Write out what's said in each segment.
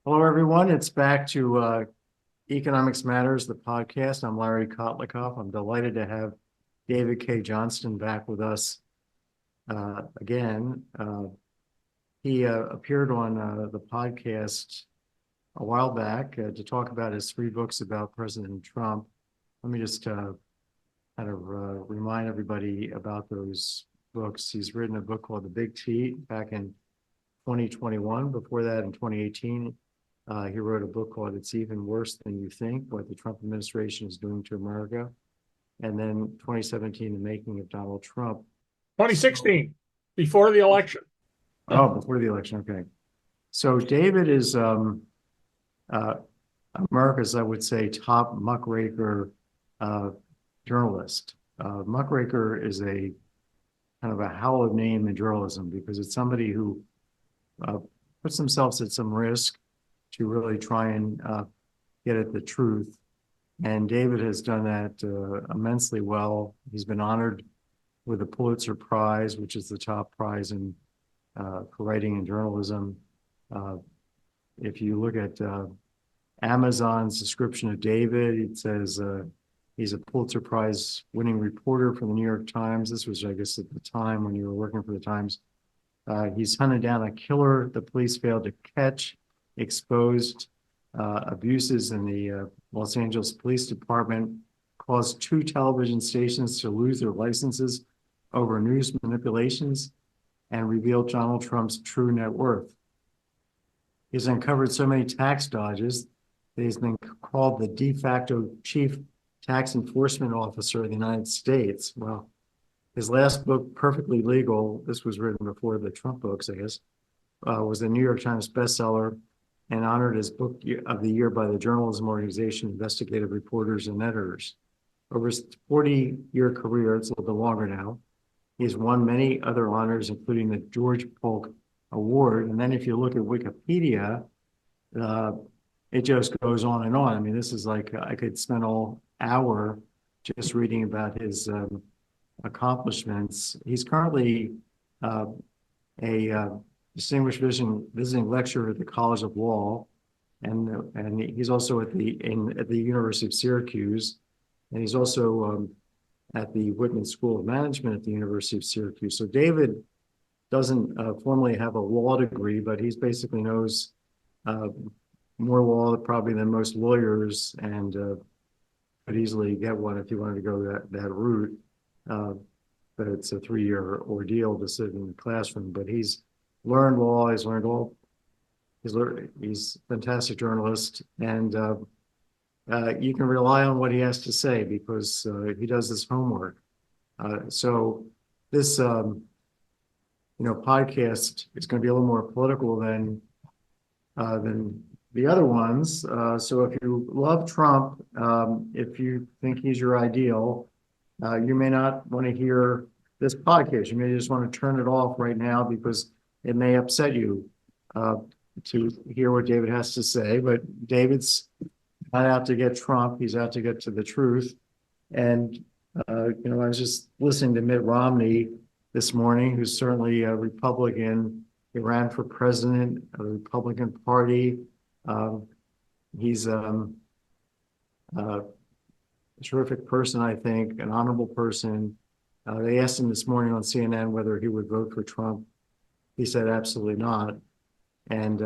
Hello, everyone. It's back to Economics Matters, the podcast. I'm Larry Kotlikoff. I'm delighted to have David K. Johnston back with us again. He appeared on the podcast a while back to talk about his three books about President Trump. Let me just remind everybody about those books. He's written a book called The Big T back in 2021. Before that, in 2018, he wrote a book called It's Even Worse Than You Think, What the Trump Administration is Doing to America. And then 2017, The Making of Donald Trump. 2016, before the election. Oh, before the election, okay. So David is America's, I would say, top muckraker journalist. Muckraker is a kind of a hallowed name in journalism because it's somebody who puts themselves at some risk to really try and get at the truth. And David has done that immensely well. He's been honored with the Pulitzer Prize, which is the top prize for writing and journalism. If you look at Amazon's description of David, it says he's a Pulitzer Prize winning reporter for the New York Times. This was, I guess, at the time when you were working for the Times. He's hunted down a killer the police failed to catch, exposed abuses in the Los Angeles Police Department, caused 2 television stations to lose their licenses over news manipulations, and revealed Donald Trump's true net worth. He's uncovered so many tax dodges that he's been called the de facto chief tax enforcement officer of the United States. Well, his last book, Perfectly Legal, this was written before the Trump books, I guess, was a New York Times bestseller and honored as Book of the Year by the journalism organization Investigative Reporters and Editors. Over his 40-year career, it's a little bit longer now, he's won many other honors, including the George Polk Award. And then if you look at Wikipedia, it just goes on and on. I mean, this is like, I could spend all hour just reading about his accomplishments. He's currently a distinguished visiting lecturer at the College of Law, and he's also at the University of Syracuse, and he's also at the Whitman School of Management at the University of Syracuse. So David doesn't formally have a law degree, but he's basically knows more law probably than most lawyers, and could easily get one if you wanted to go that route. But it's a 3-year ordeal to sit in the classroom. But he's learned law. He's a fantastic journalist, and you can rely on what he has to say because he does his homework. So this podcast is going to be a little more political than the other ones. So if you love Trump, if you think he's your ideal, you may not want to hear this podcast. You may just want to turn it off right now because it may upset you to hear what David has to say. But David's not out to get Trump. He's out to get to the truth. And, I was just listening to Mitt Romney this morning, who's certainly a Republican. He ran for president of the Republican Party. He's a terrific person, I think, an honorable person. They asked him this morning on CNN whether he would vote for Trump. He said absolutely not. And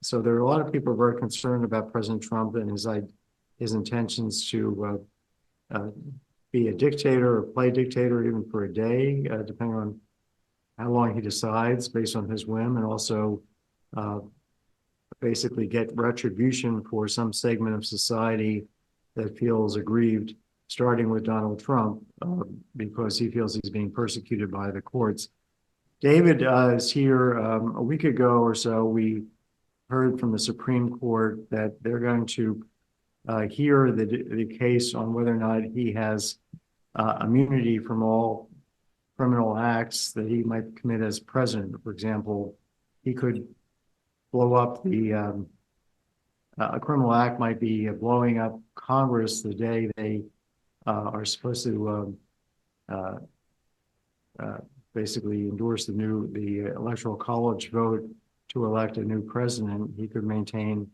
so there are a lot of people very concerned about President Trump and his intentions to be a dictator or play dictator even for a day, depending on how long he decides based on his whim, and also basically get retribution for some segment of society that feels aggrieved, starting with Donald Trump, because he feels he's being persecuted by the courts. David is here. A week ago or so, we heard from the Supreme Court that they're going to hear the case on whether or not he has immunity from all criminal acts that he might commit as president. For example, he could blow up a criminal act might be blowing up Congress the day they are supposed to basically endorse the Electoral College vote to elect a new president, he could maintain,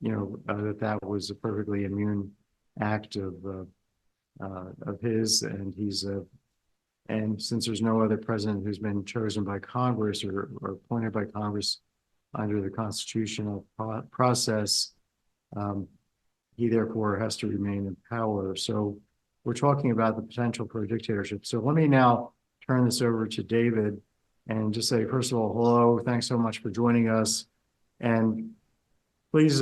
that was a perfectly immune act of his, and and since there's no other president who's been chosen by Congress or appointed by Congress under the constitutional process, he therefore has to remain in power. So we're talking about the potential for a dictatorship. So let me now turn this over to David and just say, first of all, hello, thanks so much for joining us. And please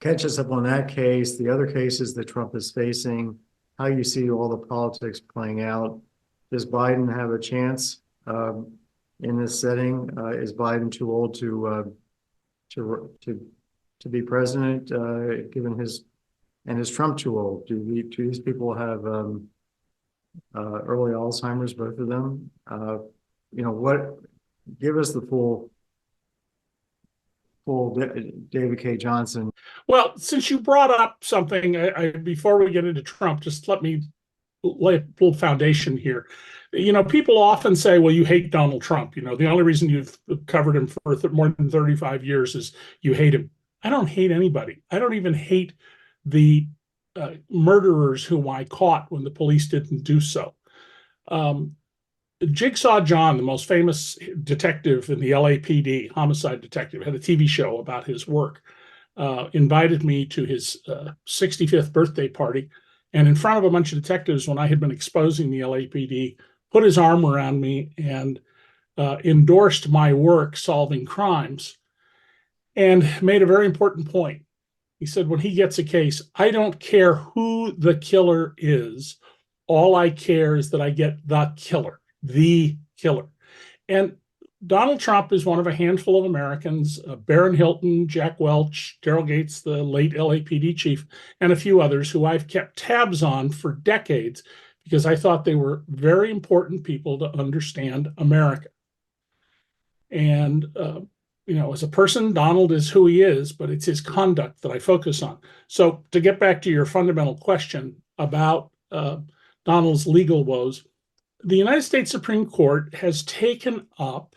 catch us up on that case, the other cases that Trump is facing, how you see all the politics playing out. Does Biden have a chance in this setting? Is Biden too old to be president, given and is Trump too old? Do these people have early Alzheimer's, both of them? Give us the full David Cay Johnston. Well, since you brought up something, before we get into Trump, just let me lay a little foundation here. People often say, well, you hate Donald Trump. The only reason you've covered him for more than 35 years is you hate him. I don't hate anybody. I don't even hate the murderers whom I caught when the police didn't do so. Jigsaw John, the most famous detective in the LAPD, homicide detective, had a TV show about his work, invited me to his 65th birthday party, and in front of a bunch of detectives, when I had been exposing the LAPD, put his arm around me and endorsed my work solving crimes, and made a very important point. He said, when he gets a case, I don't care who the killer is. All I care is that I get the killer. And Donald Trump is one of a handful of Americans, Barron Hilton, Jack Welch, Daryl Gates, the late LAPD chief, and a few others who I've kept tabs on for decades because I thought they were very important people to understand America. And, as a person, Donald is who he is, but it's his conduct that I focus on. So to get back to your fundamental question about Donald's legal woes, the United States Supreme Court has taken up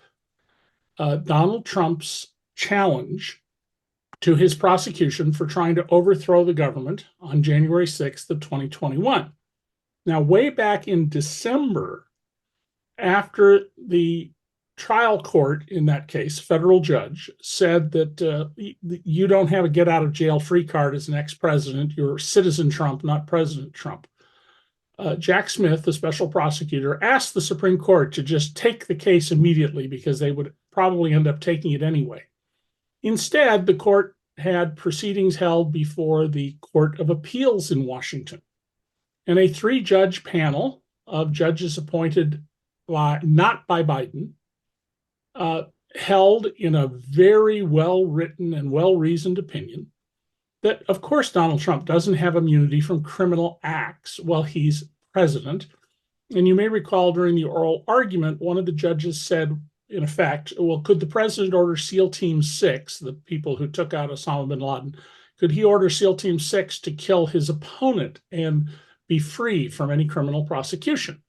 Donald Trump's challenge to his prosecution for trying to overthrow the government on January 6th of 2021. Now, way back in December, after the trial court in that case, federal judge, said that you don't have a get out of jail free card as an ex-president, you're Citizen Trump, not President Trump. Jack Smith, the special prosecutor, asked the Supreme Court to just take the case immediately because they would probably end up taking it anyway. Instead, the court had proceedings held before the Court of Appeals in Washington. And a 3-judge panel of judges appointed not by Biden held in a very well-written and well-reasoned opinion that, of course, Donald Trump doesn't have immunity from criminal acts while he's president. And you may recall during the oral argument, one of the judges said, in effect, well, could the president order SEAL Team 6, the people who took out Osama bin Laden, could he order SEAL Team 6 to kill his opponent and be free from any criminal prosecution?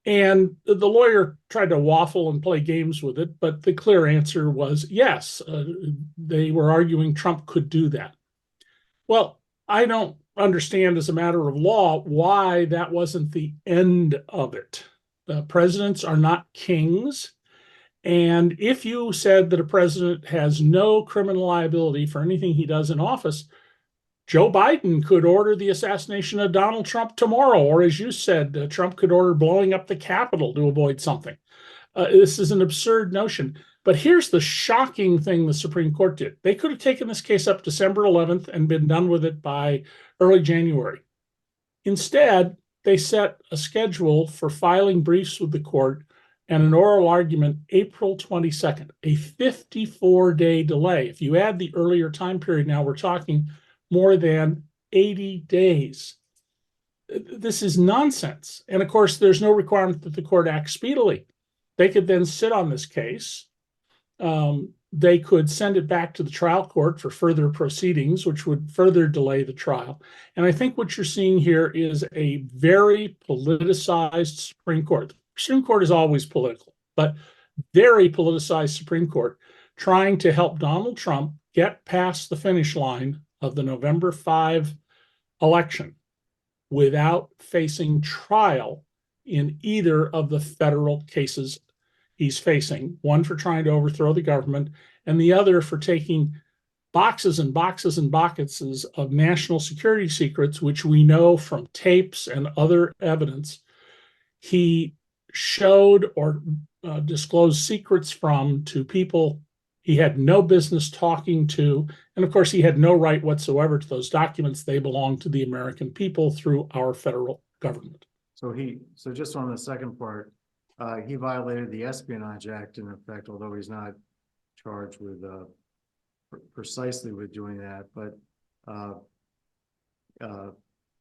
And the lawyer tried to waffle and play games with it, but the clear answer was yes. They were arguing Trump could do that. Well, I don't understand as a matter of law why that wasn't the end of it. Presidents are not kings. And if you said that a president has no criminal liability for anything he does in office, Joe Biden could order the assassination of Donald Trump tomorrow. Or as you said, Trump could order blowing up the Capitol to avoid something. This is an absurd notion. But here's the shocking thing the Supreme Court did. They could have taken this case up December 11th and been done with it by early January. Instead, they set a schedule for filing briefs with the court and an oral argument April 22nd, a 54-day delay. If you add the earlier time period, now we're talking more than 80 days. This is nonsense. And of course, there's no requirement that the court act speedily. They could then sit on this case. They could send it back to the trial court for further proceedings, which would further delay the trial. And I think what you're seeing here is a very politicized Supreme Court. The Supreme Court is always political, but very politicized Supreme Court trying to help Donald Trump get past the finish line of the November 5 election without facing trial in either of the federal cases he's facing, one for trying to overthrow the government and the other for taking boxes and boxes and boxes of national security secrets, which we know from tapes and other evidence he showed or disclosed secrets from to people he had no business talking to. And of course, he had no right whatsoever to those documents. They belong to the American people through our federal government. So just on the second part, he violated the Espionage Act in effect, although he's not charged with precisely with doing that. But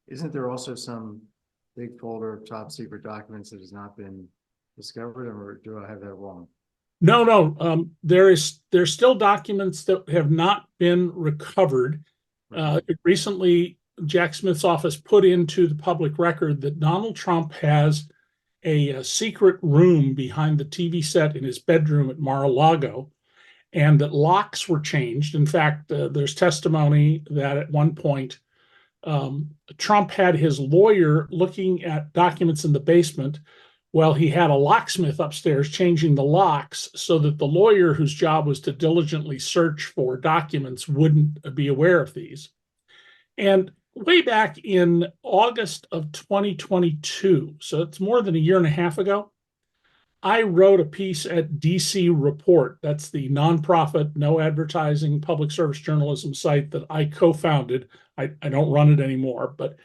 isn't there also some big folder of top secret documents that has not been discovered, or do I have that wrong? No. There's still documents that have not been recovered. Recently, Jack Smith's office put into the public record that Donald Trump has a secret room behind the TV set in his bedroom at Mar-a-Lago, and that locks were changed. In fact, there's testimony that at one point, Trump had his lawyer looking at documents in the basement while he had a locksmith upstairs changing the locks so that the lawyer, whose job was to diligently search for documents, wouldn't be aware of these. And way back in August of 2022, so it's more than a year and a half ago, I wrote a piece at DC Report. That's the nonprofit, no advertising, public service journalism site that I co-founded. I don't run it anymore, but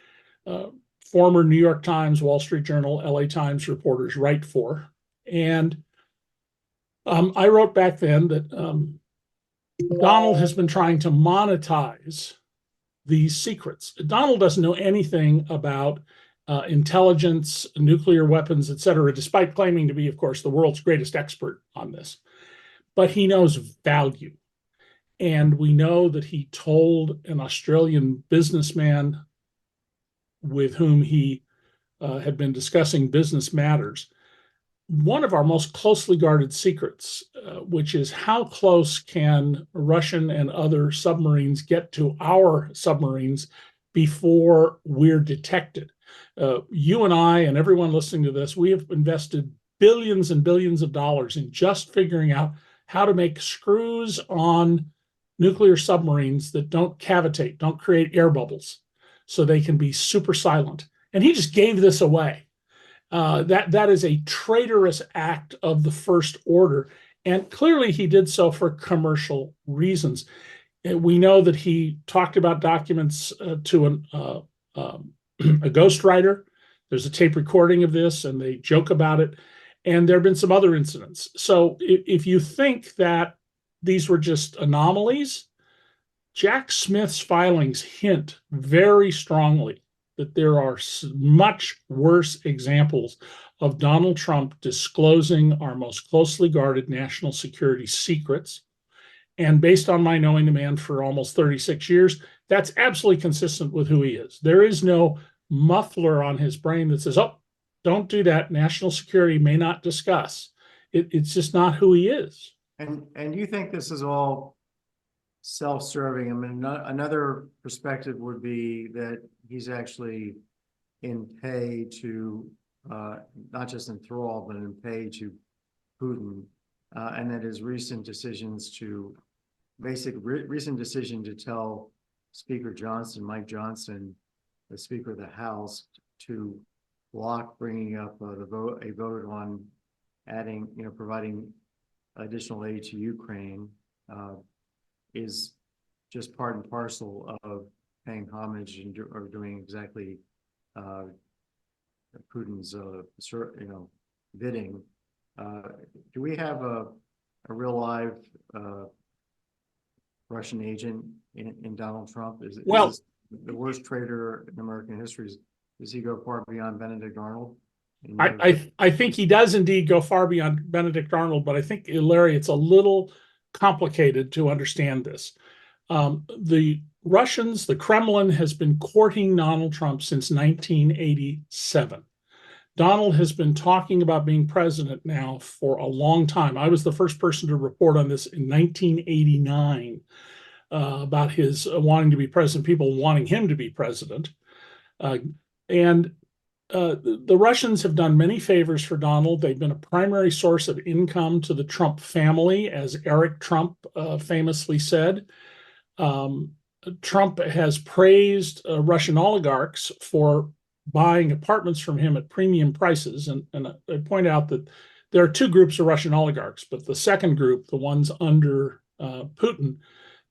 former New York Times, Wall Street Journal, LA Times reporters write for. And I wrote back then that Donald has been trying to monetize these secrets. Donald doesn't know anything about intelligence, nuclear weapons, et cetera, despite claiming to be, of course, the world's greatest expert on this. But he knows value. And we know that he told an Australian businessman with whom he had been discussing business matters, one of our most closely guarded secrets, which is how close can Russian and other submarines get to our submarines before we're detected. You and I and everyone listening to this, we have invested billions and billions of dollars in just figuring out how to make screws on nuclear submarines that don't cavitate, don't create air bubbles, so they can be super silent. And he just gave this away. That is a traitorous act of the first order. And clearly he did so for commercial reasons. We know that he talked about documents to a ghostwriter. There's a tape recording of this, and they joke about it. And there have been some other incidents. So if you think that these were just anomalies, Jack Smith's filings hint very strongly that there are much worse examples of Donald Trump disclosing our most closely guarded national security secrets. And based on my knowing the man for almost 36 years, that's absolutely consistent with who he is. There is no muffler on his brain that says, oh, don't do that. National security may not discuss. It's just not who he is. And you think this is all self-serving? I mean, another perspective would be that he's actually in pay to, not just enthrall, but in pay to Putin, and that his recent decision to tell Speaker Johnson, Mike Johnson, the Speaker of the House, to block bringing up a vote on adding, providing additional aid to Ukraine, is just part and parcel of paying homage or doing exactly Putin's bidding. Do we have a real live Russian agent in Donald Trump? Is this the worst traitor in American history? Does he go far beyond Benedict Arnold? I think he does indeed go far beyond Benedict Arnold, but I think, Larry, it's a little complicated to understand this. The Russians, the Kremlin, has been courting Donald Trump since 1987. Donald has been talking about being president now for a long time. I was the first person to report on this in 1989 about his wanting to be president, people wanting him to be president. And the Russians have done many favors for Donald. They've been a primary source of income to the Trump family, as Eric Trump famously said. Trump has praised Russian oligarchs for buying apartments from him at premium prices. And I point out that there are two groups of Russian oligarchs, but the second group, the ones under Putin,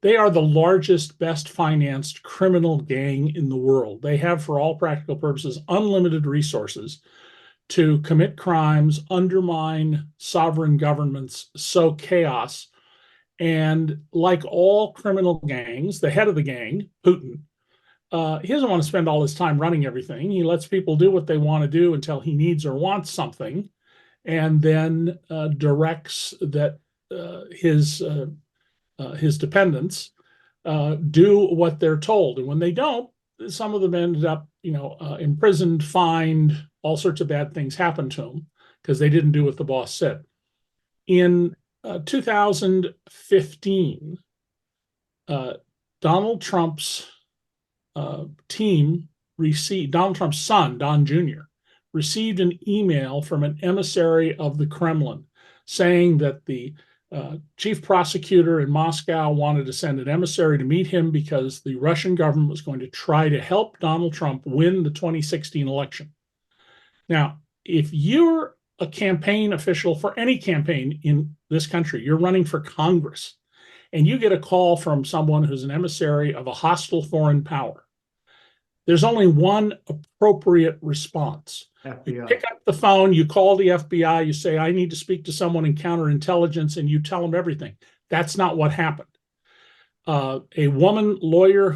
they are the largest, best financed criminal gang in the world. They have, for all practical purposes, unlimited resources to commit crimes, undermine sovereign governments, sow chaos. And like all criminal gangs, the head of the gang, Putin, he doesn't want to spend all his time running everything. He lets people do what they want to do until he needs or wants something, and then directs that his dependents do what they're told. And when they don't, some of them ended up, imprisoned, fined, all sorts of bad things happened to them because they didn't do what the boss said. In 2015, Donald Trump's Donald Trump's son, Don Jr., received an email from an emissary of the Kremlin saying that the chief prosecutor in Moscow wanted to send an emissary to meet him because the Russian government was going to try to help Donald Trump win the 2016 election. Now, if you're a campaign official for any campaign in this country, you're running for Congress, and you get a call from someone who's an emissary of a hostile foreign power, there's only one appropriate response. FBI. You pick up the phone, you call the FBI, you say, I need to speak to someone in counterintelligence, and you tell them everything. That's not what happened. A woman lawyer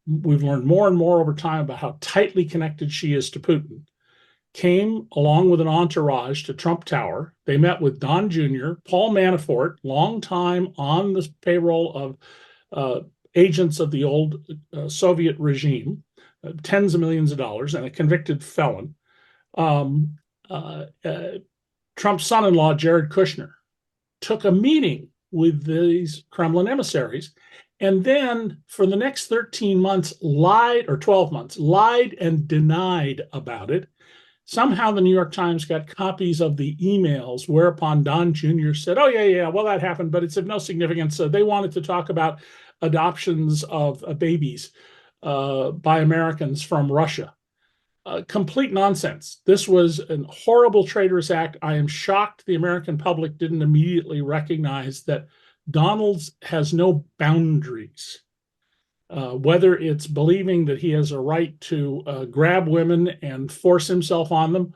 we've learned more and more over time about how tightly connected she is to Putin, came along with an entourage to Trump Tower. They met with Don Jr., Paul Manafort, long time on the payroll of agents of the old Soviet regime, tens of millions of dollars, and a convicted felon. Trump's son-in-law, Jared Kushner, took a meeting with these Kremlin emissaries, and then for the next 13 months, 12 months, lied and denied about it. Somehow the New York Times got copies of the emails, whereupon Don Jr. said, oh, yeah, well, that happened, but it's of no significance. They wanted to talk about adoptions of babies by Americans from Russia. Complete nonsense. This was a horrible traitorous act. I am shocked the American public didn't immediately recognize that Donald's has no boundaries. Whether it's believing that he has a right to grab women and force himself on them,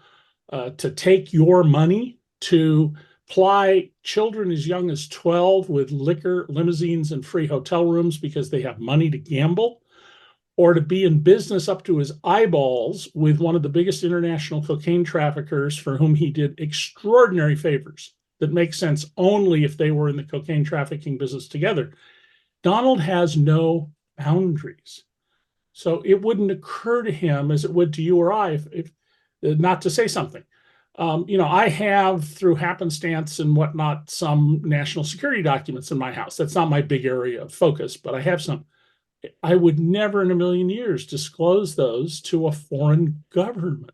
to take your money, to ply children as young as 12 with liquor, limousines, and free hotel rooms because they have money to gamble, or to be in business up to his eyeballs with one of the biggest international cocaine traffickers for whom he did extraordinary favors that make sense only if they were in the cocaine trafficking business together. Donald has no boundaries. So it wouldn't occur to him as it would to you or I if not to say something. I have, through happenstance and whatnot, some national security documents in my house. That's not my big area of focus, but I have some. I would never in a million years disclose those to a foreign government.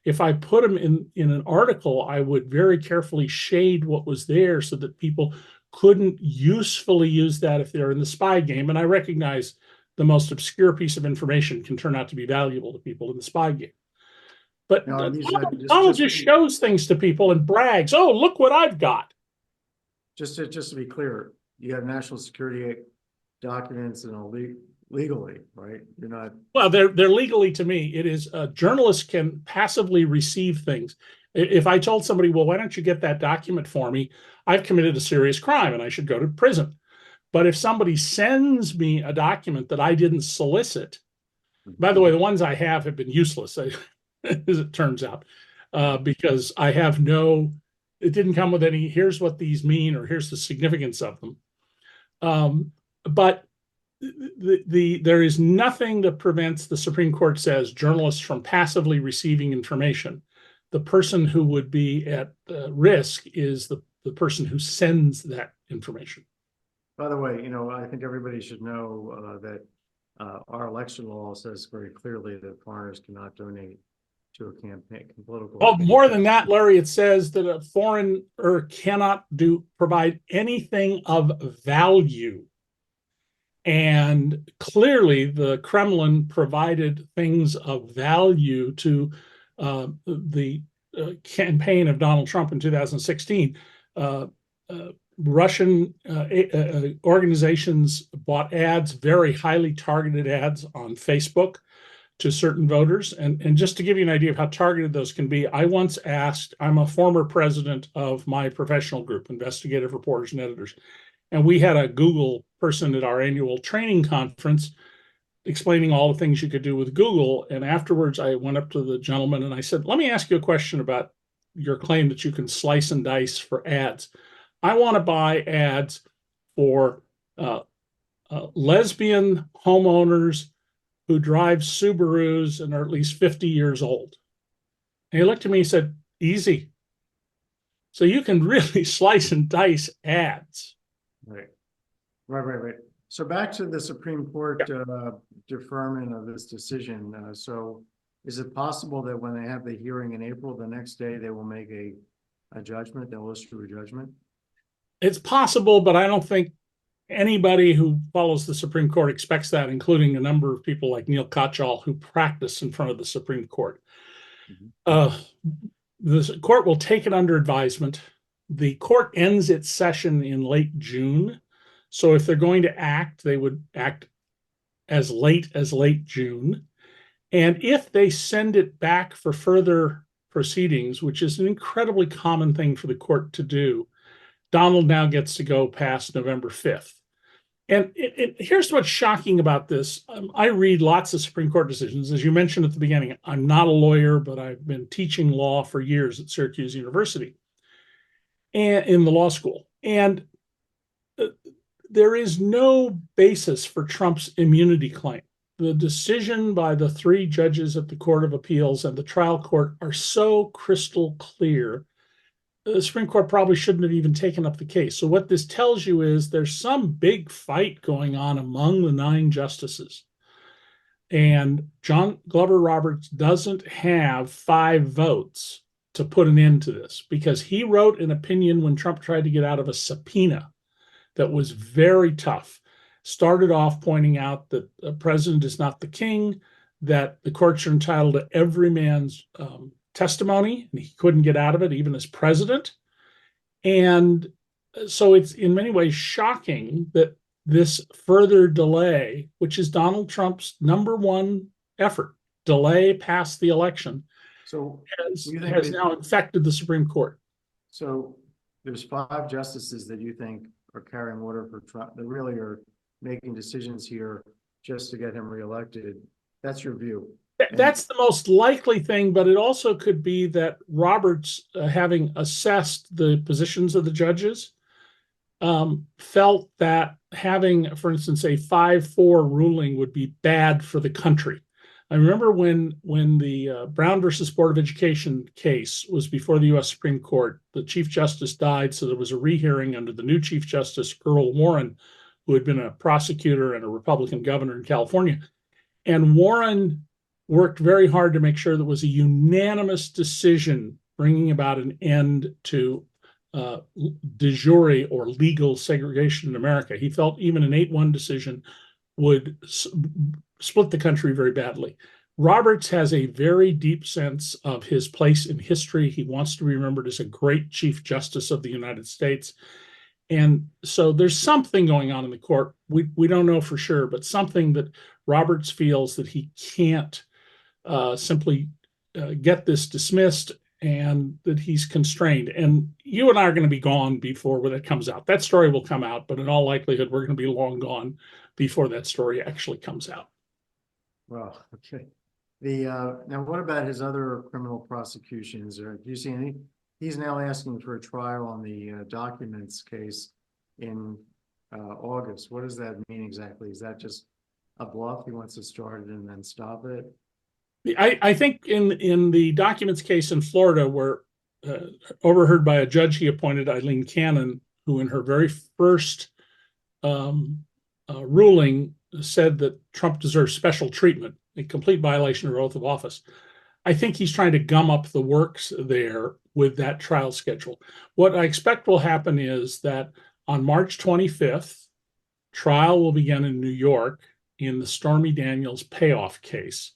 If I put them in an article, I would very carefully shade what was there so that people couldn't usefully use that if they're in the spy game. And I recognize the most obscure piece of information can turn out to be valuable to people in the spy game. But No, Donald just shows things to people and brags, oh, look what I've got. Just to be clear, you have national security documents and legally, right? You're not. Well, they're legally, to me, it is journalists can passively receive things. If I told somebody, well, why don't you get that document for me? I've committed a serious crime and I should go to prison. But if somebody sends me a document that I didn't solicit, by the way, the ones I have been useless, as it turns out, because I have it didn't come with any, here's what these mean, or here's the significance of them. But there is nothing that prevents, the Supreme Court says, journalists from passively receiving information the person who would be at risk is the person who sends that information. By the way, I think everybody should know that our election law says very clearly that foreigners cannot donate to a campaign, political. Oh, more than that, Larry, it says that a foreigner cannot provide anything of value. And clearly, the Kremlin provided things of value to the campaign of Donald Trump in 2016. Russian organizations bought ads, very highly targeted ads on Facebook to certain voters. And just to give you an idea of how targeted those can be, I once asked, I'm a former president of my professional group, Investigative Reporters and Editors, and we had a Google person at our annual training conference explaining all the things you could do with Google. And afterwards, I went up to the gentleman and I said, let me ask you a question about your claim that you can slice and dice for ads. I want to buy ads for lesbian homeowners who drive Subarus and are at least 50 years old. And he looked at me and said, easy. So you can really slice and dice ads. Right. So back to the Supreme Court deferment of this decision. So is it possible that when they have the hearing in April, the next day they will make a judgment, they'll issue a judgment? It's possible, but I don't think anybody who follows the Supreme Court expects that, including a number of people like Neil Katyal who practice in front of the Supreme Court. The court will take it under advisement. The court ends its session in late June. So if they're going to act, they would act as late June. And if they send it back for further proceedings, which is an incredibly common thing for the court to do, Donald now gets to go past November 5th. And here's what's shocking about this. I read lots of Supreme Court decisions. As you mentioned at the beginning, I'm not a lawyer, but I've been teaching law for years at Syracuse University and in the law school. And there is no basis for Trump's immunity claim. The decision by the 3 judges at the Court of Appeals and the trial court are so crystal clear. The Supreme Court probably shouldn't have even taken up the case. So what this tells you is there's some big fight going on among the 9 justices. And John Glover Roberts doesn't have 5 votes to put an end to this because he wrote an opinion when Trump tried to get out of a subpoena that was very tough. Started off pointing out that the president is not the king, that the courts are entitled to every man's testimony, and he couldn't get out of it even as president. And so it's in many ways shocking that this further delay, which is Donald Trump's #1 effort, delay past the election, so has now infected the Supreme Court. So there's 5 justices that you think are carrying water for Trump, that really are making decisions here just to get him reelected. That's your view. That's the most likely thing, but it also could be that Roberts, having assessed the positions of the judges, felt that having, for instance, a 5-4 ruling would be bad for the country. I remember when the Brown versus Board of Education case was before the U.S. Supreme Court, the Chief Justice died, so there was a rehearing under the new Chief Justice, Earl Warren, who had been a prosecutor and a Republican governor in California. And Warren worked very hard to make sure there was a unanimous decision bringing about an end to de jure or legal segregation in America. He felt even an 8-1 decision would split the country very badly. Roberts has a very deep sense of his place in history. He wants to be remembered as a great Chief Justice of the United States. And so there's something going on in the court. We don't know for sure, but something that Roberts feels that he can't simply get this dismissed, and that he's constrained. And you and I are going to be gone before when it comes out. That story will come out, but in all likelihood, we're going to be long gone before that story actually comes out. Well, okay. Now, what about his other criminal prosecutions? Do you see any? He's now asking for a trial on the documents case in August. What does that mean exactly? Is that just a bluff? He wants to start it and then stop it? I think in the documents case in Florida, where overheard by a judge he appointed, Eileen Cannon, who in her very first ruling said that Trump deserves special treatment, a complete violation of her oath of office. I think he's trying to gum up the works there with that trial schedule. What I expect will happen is that on March 25th, trial will begin in New York in the Stormy Daniels payoff case.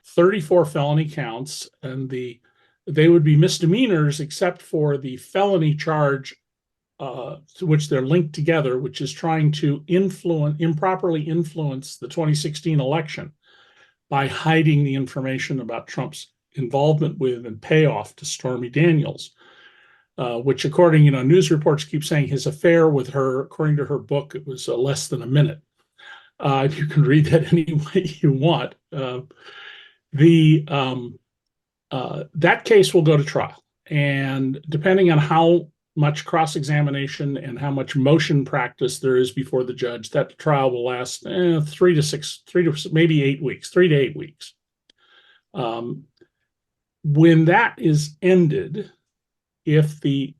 34 felony counts, and they would be misdemeanors except for the felony charge to which they're linked together, which is trying to improperly influence the 2016 election by hiding the information about Trump's involvement with and payoff to Stormy Daniels, which, according, news reports keep saying his affair with her, according to her book, it was less than a minute. You can read that any way you want. That case will go to trial, and depending on how much cross-examination and how much motion practice there is before the judge, that trial will last 3 to maybe 8 weeks, 3 to 8 weeks. When that is ended, if the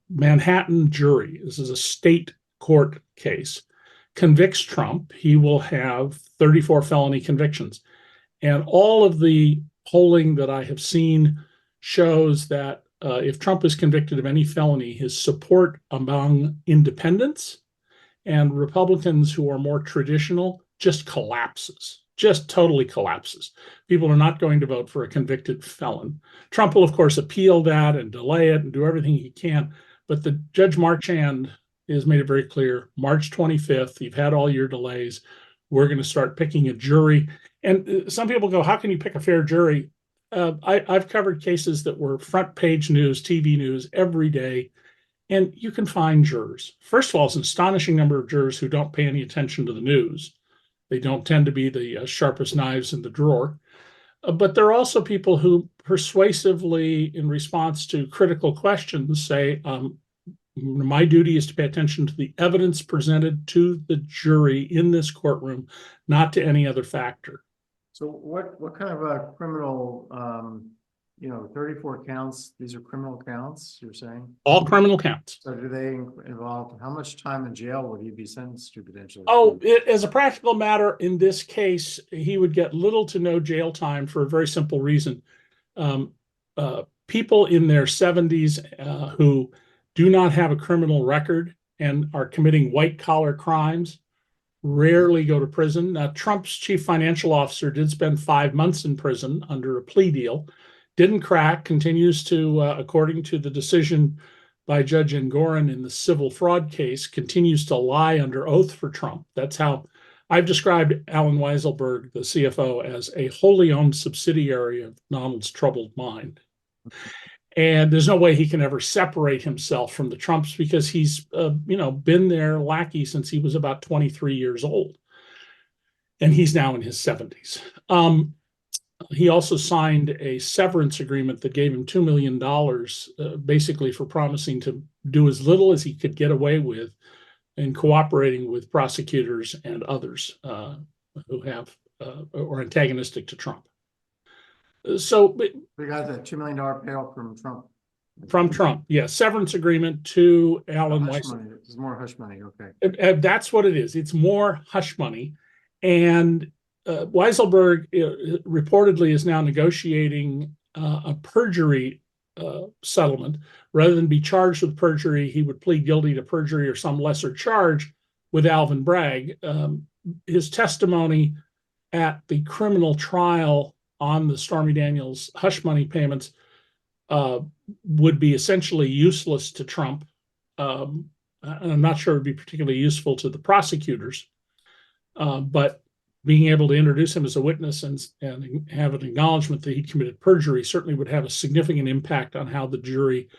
Manhattan jury, this is a state court case, convicts Trump, he will have 34 felony convictions. And all of the polling that I have seen shows that if Trump is convicted of any felony, his support among independents and Republicans who are more traditional just collapses, just totally collapses. People are not going to vote for a convicted felon. Trump will, of course, appeal that and delay it and do everything he can. But the Judge Marchand has made it very clear, March 25th, you've had all your delays. We're going to start picking a jury. And some people go, how can you pick a fair jury? I've covered cases that were front page news, TV news every day, and you can find jurors. First of all, it's an astonishing number of jurors who don't pay any attention to the news. They don't tend to be the sharpest knives in the drawer. But there are also people who persuasively, in response to critical questions, say, my duty is to pay attention to the evidence presented to the jury in this courtroom, not to any other factor. So what kind of a criminal, 34 counts, these are criminal counts, you're saying? All criminal counts. So do they involve, how much time in jail would he be sentenced to potentially? Oh, as a practical matter, in this case, he would get little to no jail time for a very simple reason. People in their 70s who do not have a criminal record and are committing white-collar crimes rarely go to prison. Now, Trump's chief financial officer did spend 5 months in prison under a plea deal, didn't crack, continues to, according to the decision by Judge Engoron in the civil fraud case, continues to lie under oath for Trump. That's how I've described Alan Weisselberg, the CFO, as a wholly owned subsidiary of Donald's troubled mind. And there's no way he can ever separate himself from the Trumps because he's, been their lackey since he was about 23 years old. And he's now in his 70s. He also signed a severance agreement that gave him $2 million, basically for promising to do as little as he could get away with in cooperating with prosecutors and others who have or antagonistic to Trump. So we got that $2 million payoff from Trump. From Trump, yeah, severance agreement to Alan Weisselberg. It's more hush money, okay. That's what it is. It's more hush money, and Weisselberg reportedly is now negotiating a perjury settlement. Rather than be charged with perjury, he would plead guilty to perjury or some lesser charge with Alvin Bragg. His testimony at the criminal trial on the Stormy Daniels hush money payments would be essentially useless to Trump. And I'm not sure it would be particularly useful to the prosecutors, but being able to introduce him as a witness and have an acknowledgement that he committed perjury certainly would have a significant impact on how the jury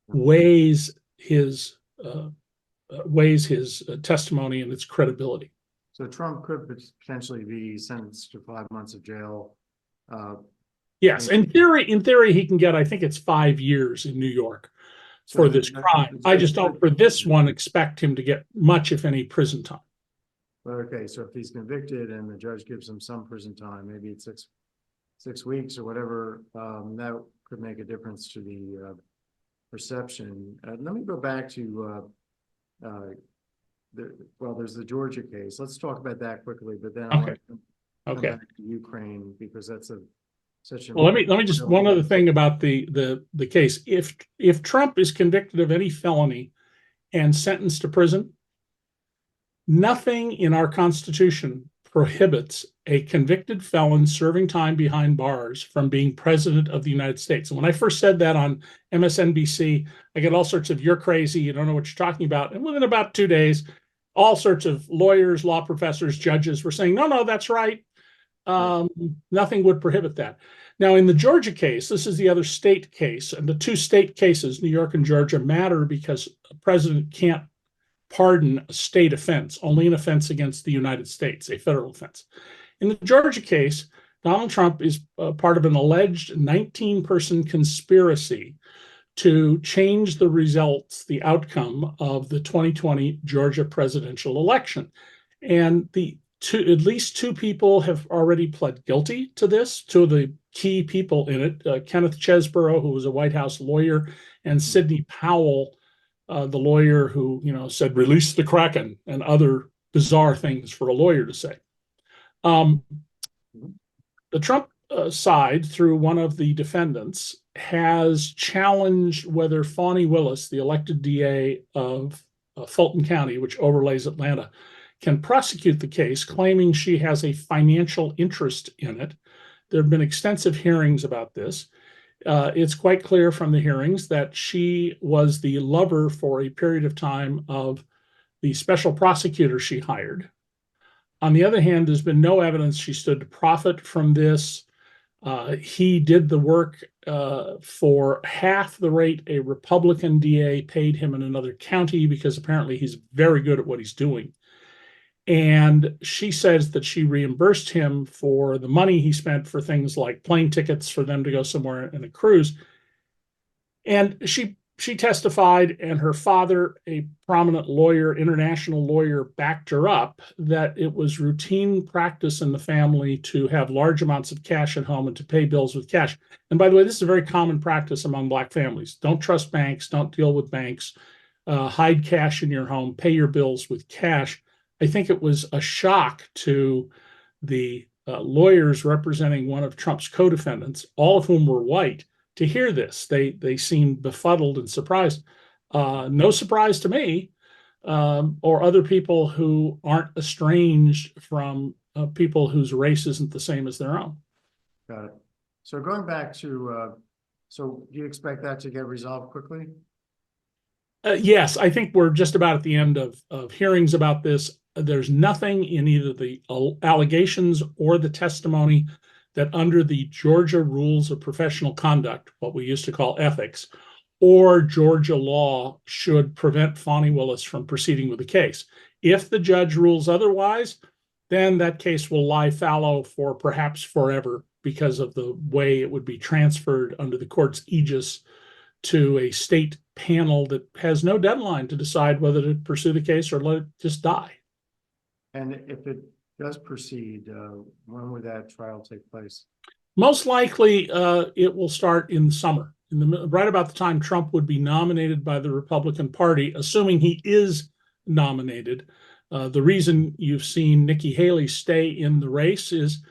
weighs his testimony and its credibility. So Trump could potentially be sentenced to 5 months of jail. Yes, in theory, he can get, I think it's 5 years in New York for this crime. I just don't, for this one, expect him to get much, if any, prison time. Okay, so if he's convicted and the judge gives him some prison time, maybe it's 6 weeks or whatever, that could make a difference to the perception. Let me go back to there's the Georgia case. Let's talk about that quickly, but then I want Okay. to come Okay. back to Ukraine because that's such an. Well, let me just one other thing about the case. If Trump is convicted of any felony and sentenced to prison, nothing in our Constitution prohibits a convicted felon serving time behind bars from being president of the United States. And when I first said that on MSNBC, I get all sorts of "you're crazy, you don't know what you're talking about." And within about 2 days, all sorts of lawyers, law professors, judges were saying, no, that's right. Nothing would prohibit that. Now, in the Georgia case, this is the other state case, and the two state cases, New York and Georgia, matter because a president can't pardon a state offense, only an offense against the United States, a federal offense. In the Georgia case, Donald Trump is part of an alleged 19-person conspiracy to change the results, the outcome of the 2020 Georgia presidential election. And at least two people have already pled guilty to this, two of the key people in it, Kenneth Chesborough, who was a White House lawyer, and Sidney Powell, the lawyer who, said, "Release the Kraken," and other bizarre things for a lawyer to say. The Trump side, through one of the defendants, has challenged whether Fani Willis, the elected DA of Fulton County, which overlays Atlanta, can prosecute the case, claiming she has a financial interest in it. There have been extensive hearings about this. It's quite clear from the hearings that she was the lover for a period of time of the special prosecutor she hired. On the other hand, there's been no evidence she stood to profit from this. He did the work for half the rate a Republican DA paid him in another county because apparently he's very good at what he's doing. And she says that she reimbursed him for the money he spent for things like plane tickets for them to go somewhere in a cruise. And she testified, and her father, a prominent lawyer, international lawyer, backed her up, that it was routine practice in the family to have large amounts of cash at home and to pay bills with cash. And by the way, this is a very common practice among Black families. Don't trust banks, don't deal with banks, hide cash in your home, pay your bills with cash. I think it was a shock to the lawyers representing one of Trump's co-defendants, all of whom were white, to hear this. They seemed befuddled and surprised. No surprise to me, or other people who aren't estranged from people whose race isn't the same as their own. Got it. So going back to, so do you expect that to get resolved quickly? Yes, I think we're just about at the end of hearings about this. There's nothing in either the allegations or the testimony that under the Georgia rules of professional conduct, what we used to call ethics, or Georgia law should prevent Fani Willis from proceeding with the case. If the judge rules otherwise, then that case will lie fallow for perhaps forever because of the way it would be transferred under the court's aegis to a state panel that has no deadline to decide whether to pursue the case or let it just die. And if it does proceed, when would that trial take place? Most likely, it will start in the summer, right about the time Trump would be nominated by the Republican Party, assuming he is nominated. The reason you've seen Nikki Haley stay in the race is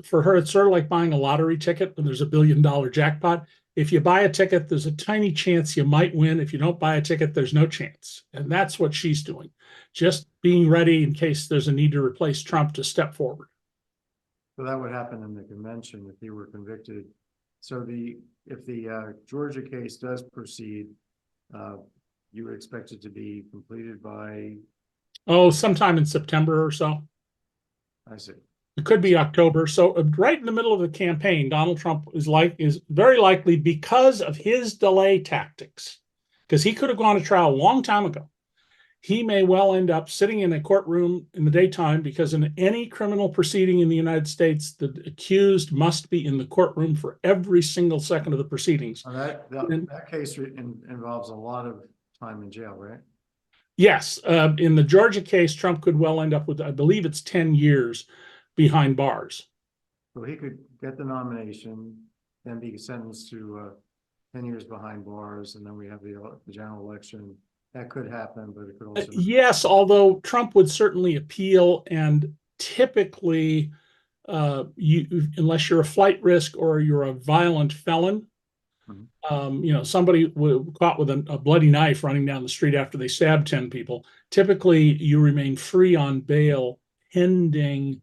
for her, it's sort of like buying a lottery ticket when there's a $1 billion jackpot. If you buy a ticket, there's a tiny chance you might win. If you don't buy a ticket, there's no chance. And that's what she's doing. Just being ready in case there's a need to replace Trump to step forward. So that would happen in the convention if he were convicted. So if the Georgia case does proceed, you would expect it to be completed by? Oh, sometime in September or so. I see. It could be October. So right in the middle of the campaign, Donald Trump is very likely, because of his delay tactics, because he could have gone to trial a long time ago. He may well end up sitting in a courtroom in the daytime, because in any criminal proceeding in the United States, the accused must be in the courtroom for every single second of the proceedings. That case involves a lot of time in jail, right? Yes. In the Georgia case, Trump could well end up with, I believe it's 10 years behind bars. So he could get the nomination, then be sentenced to 10 years behind bars, and then we have the general election. That could happen, but it could also. Yes, although Trump would certainly appeal, and typically, unless you're a flight risk or you're a violent felon, somebody caught with a bloody knife running down the street after they stabbed 10 people, typically you remain free on bail pending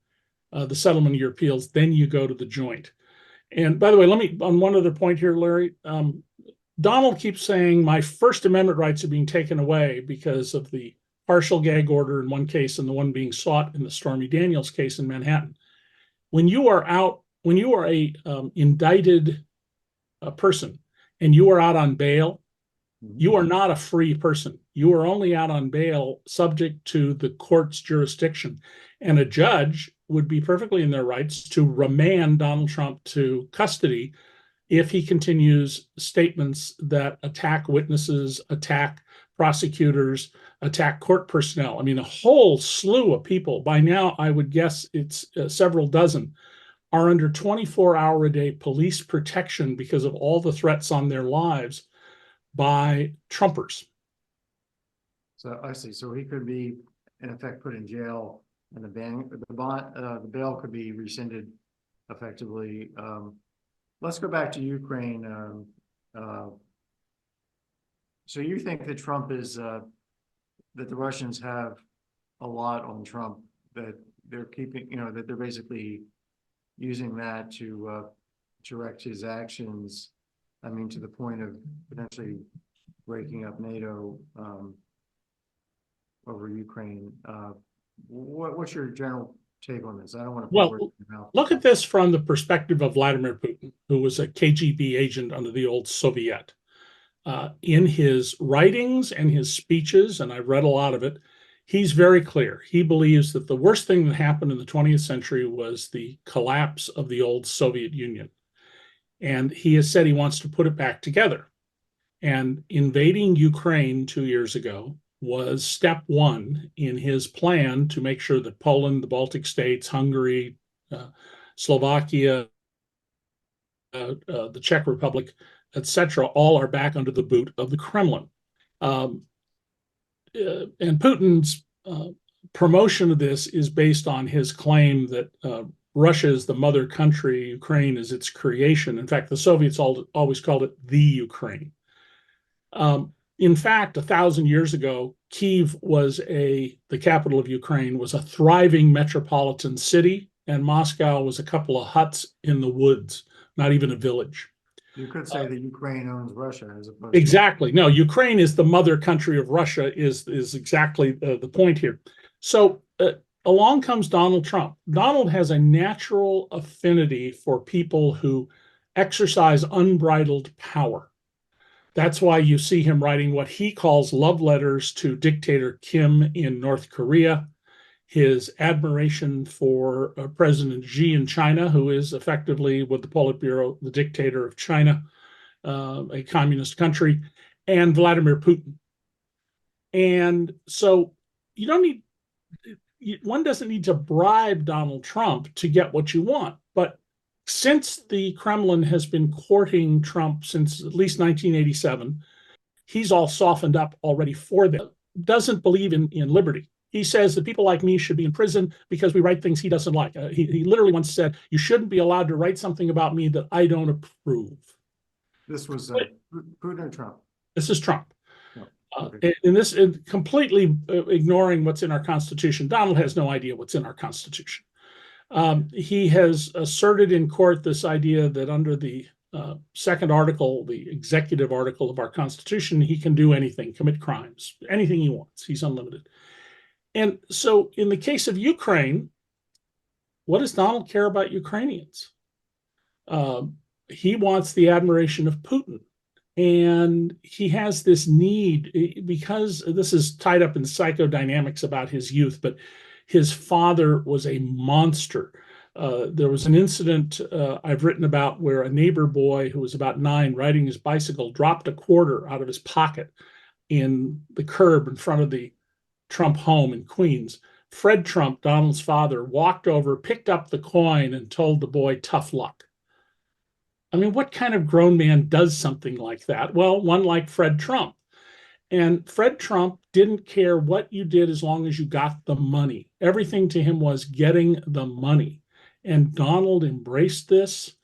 the settlement of your appeals. Then you go to the joint. And by the way, let me, on one other point here, Larry, Donald keeps saying my First Amendment rights are being taken away because of the partial gag order in one case and the one being sought in the Stormy Daniels case in Manhattan. When you are a indicted person and you are out on bail, you are not a free person. You are only out on bail subject to the court's jurisdiction. And a judge would be perfectly in their rights to remand Donald Trump to custody if he continues statements that attack witnesses, attack prosecutors, attack court personnel. I mean, a whole slew of people, by now I would guess it's several dozen, are under 24-hour-a-day police protection because of all the threats on their lives by Trumpers. So I see. So he could be, in effect, put in jail, and the bail could be rescinded effectively. Let's go back to Ukraine. So you think that Trump is that the Russians have a lot on Trump, that they're keeping, that they're basically using that to direct his actions. I mean, to the point of potentially breaking up NATO over Ukraine. What's your general take on this? I don't want to. Well, look at this from the perspective of Vladimir Putin, who was a KGB agent under the old Soviet. In his writings and his speeches, and I've read a lot of it, he's very clear. He believes that the worst thing that happened in the 20th century was the collapse of the old Soviet Union. And he has said he wants to put it back together. And invading Ukraine 2 years ago was step one in his plan to make sure that Poland, the Baltic states, Hungary, Slovakia, the Czech Republic, etc., all are back under the boot of the Kremlin. And Putin's promotion of this is based on his claim that Russia is the mother country, Ukraine is its creation. In fact, the Soviets always called it the Ukraine. In fact, 1,000 years ago, Kyiv was the capital of Ukraine, was a thriving metropolitan city, and Moscow was a couple of huts in the woods, not even a village. You could say that Ukraine owns Russia as opposed exactly. No, Ukraine is the mother country of Russia is exactly the point here. So along comes Donald Trump. Donald has a natural affinity for people who exercise unbridled power. That's why you see him writing what he calls love letters to dictator Kim in North Korea, his admiration for President Xi in China, who is effectively, with the Politburo, the dictator of China, a communist country, and Vladimir Putin. And so one doesn't need to bribe Donald Trump to get what you want. But since the Kremlin has been courting Trump since at least 1987, he's all softened up already for them. Doesn't believe in liberty. He says that people like me should be in prison because we write things he doesn't like. He literally once said, you shouldn't be allowed to write something about me that I don't approve. This was Putin or Trump? This is Trump. Oh, okay. And this is completely ignoring what's in our Constitution. Donald has no idea what's in our Constitution. He has asserted in court this idea that under the second article, the executive article of our Constitution, he can do anything, commit crimes, anything he wants. He's unlimited. And so in the case of Ukraine, what does Donald care about Ukrainians? He wants the admiration of Putin. And he has this need, because this is tied up in psychodynamics about his youth, but his father was a monster. There was an incident I've written about where a neighbor boy who was about 9 riding his bicycle dropped a quarter out of his pocket in the curb in front of the Trump home in Queens. Fred Trump, Donald's father, walked over, picked up the coin, and told the boy, tough luck. I mean, what kind of grown man does something like that? Well, one like Fred Trump. And Fred Trump didn't care what you did as long as you got the money. Everything to him was getting the money. And Donald embraced this,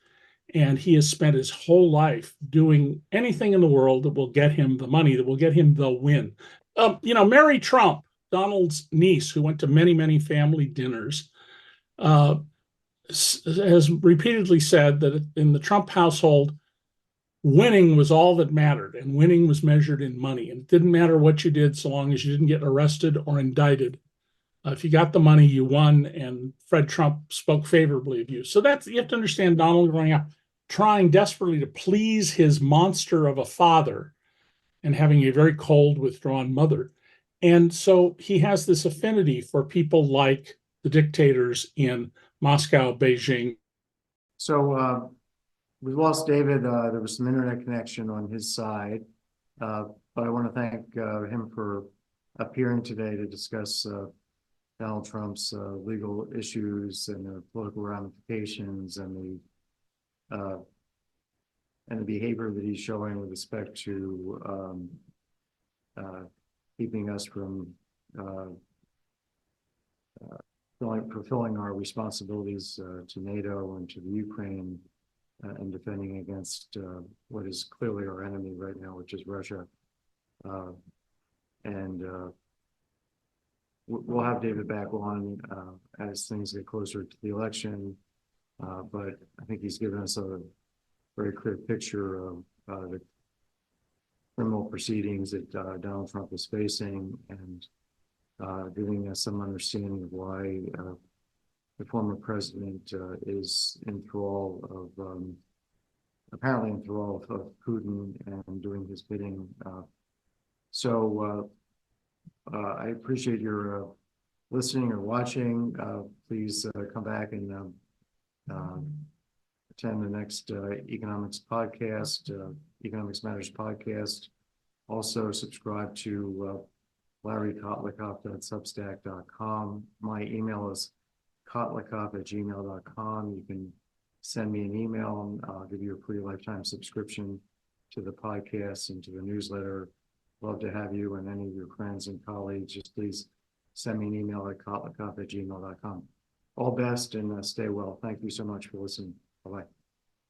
and he has spent his whole life doing anything in the world that will get him the money, that will get him the win. Mary Trump, Donald's niece, who went to many, many family dinners, uh, has repeatedly said that in the Trump household, winning was all that mattered, and winning was measured in money. And it didn't matter what you did so long as you didn't get arrested or indicted. If you got the money, you won, and Fred Trump spoke favorably of you. So you have to understand Donald growing up, trying desperately to please his monster of a father and having a very cold, withdrawn mother. And so he has this affinity for people like the dictators in Moscow, Beijing. So we lost David. There was some internet connection on his side, but I want to thank him for appearing today to discuss Donald Trump's legal issues and the political ramifications and the behavior that he's showing with respect to keeping us from fulfilling our responsibilities to NATO and to the Ukraine and defending against what is clearly our enemy right now, which is Russia. And we'll have David back on as things get closer to the election. But I think he's given us a very clear picture of the criminal proceedings that Donald Trump is facing, and giving us some understanding of why the former president is apparently enthralled of Putin and doing his bidding. So I appreciate your listening or watching. Please come back and attend the next Economics Matters podcast. Also subscribe to LarryKotlikoff.substack.com. My email is kotlikoff@gmail.com. You can send me an email and I'll give you a free lifetime subscription to the podcast and to the newsletter. Love to have you and any of your friends and colleagues. Just please send me an email at kotlikoff@gmail.com. All best and stay well. Thank you so much for listening. Bye-bye.